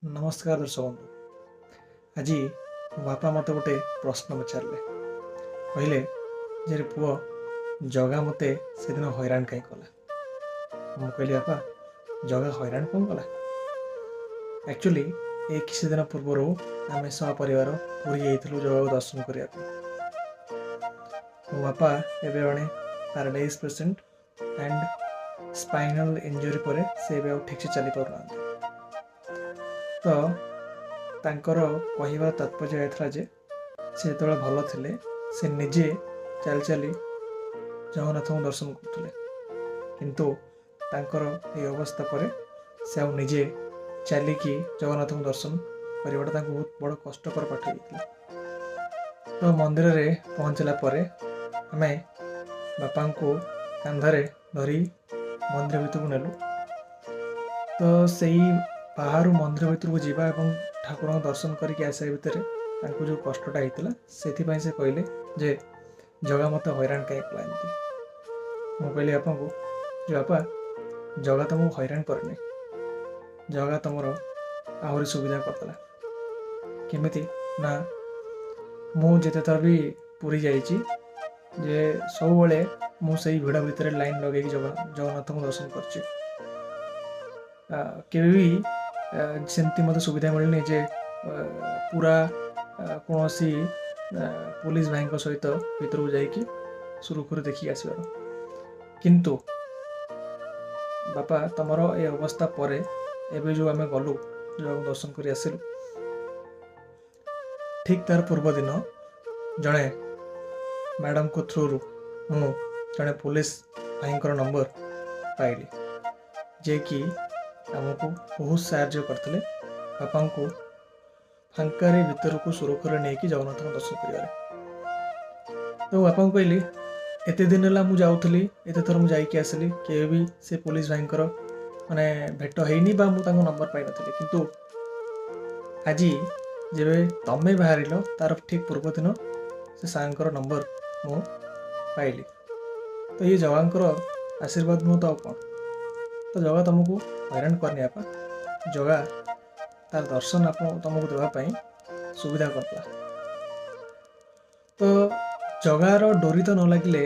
नमस्कार दर्शक बंधु। आज बापा मत गोटे प्रश्न पचारे कहले जे पुओ जगा मत से दिन हैरान कहीं कला। मुझे कहली बापा जगा हैरान कौन कला। एक्चुअली ये किसी दिन पूर्वर आम सपरिवार पूरी जाइलु जगह दर्शन करने। मो बापा एवं जड़े paralyse patient and spinal injury पर से ठीक से चली पार तो तांकर कहवा तात्पर्य था जे से जो भल थे से निजे चली चली जगन्नाथ को दर्शन करते किंतु तांकर ये अवस्था पर से आ निजे चलिकी जगन्नाथ को दर्शन करवाटा बहुत बड़ कष्टकर पाठ होता। तो मंदिर रे पहुँचला आम बापा को कांधरे धरी मंदिर भीतर को नेलु। तो सही बाहर मंदिर भीतर को जावा और ठाकुर दर्शन करके आसा भितर जो कष्टा होता से कहले जे जगा मत हैरान कहीं कला। मुझे कहली बापा को जो बापा जगा तुमको हैरान करनी, जगा तुमर आहरी सुविधा करदेला। केमिति ना मुझे थर भी पूरी जाइए जे सब बेले मुझे भिड़ भितर लाइन लगे जगन्नाथ को दर्शन कर सेमती मत सुविधा मिलनी जे पूरा कौन सी पुलिस भाई सहित भीतर को जाकि सुरुखुरु देखिक आसबार। किंतु बापा तुमर ये अवस्था पर एवं जो आम गलु जो दर्शन कर आसलु ठीक तार पूर्व दिन जड़े मैडम को थ्रू मु जड़े पुलिस भाई नंबर पाइली जे कि आमको बहुत साहाଯ୍य करते बापा को फांकार भीतर को सुरक्षित नहीं कि जगन्नाथ दर्शन कर। तो बापा को कहली एत दिन है मुझे जाऊली एत थर मुझे आसली के भी से पुलिस भाई माने भेट होनी बा मुझे नंबर पाई नी किंतु आज जब तमें बाहर तार ठीक पूर्व दिन से सांकर नंबर मु पाइली। तो ये जगांकर आशीर्वाद नु तो कौन। तो जगह तुमको हैरान करनी आपा जगह तार दर्शन आप तुमको देवाई सुविधा करता। तो जगार डोरी तो न लगिले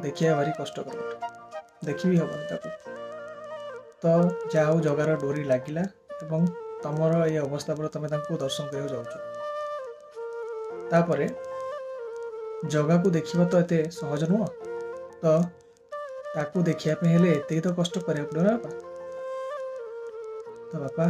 देखिए भारी कष्टकर देखी भी हेनी ताकू। तो जा हो जगार डोरी लगिला एवं तुमर ये अवस्था पर तुम दर्शन कर जाऊँ तापर जगह को देखा तो एत सहज नुह। तो ताकू देखिया पे हेले एते तो कष्ट करिया पड़ो ना बापा। तो बापा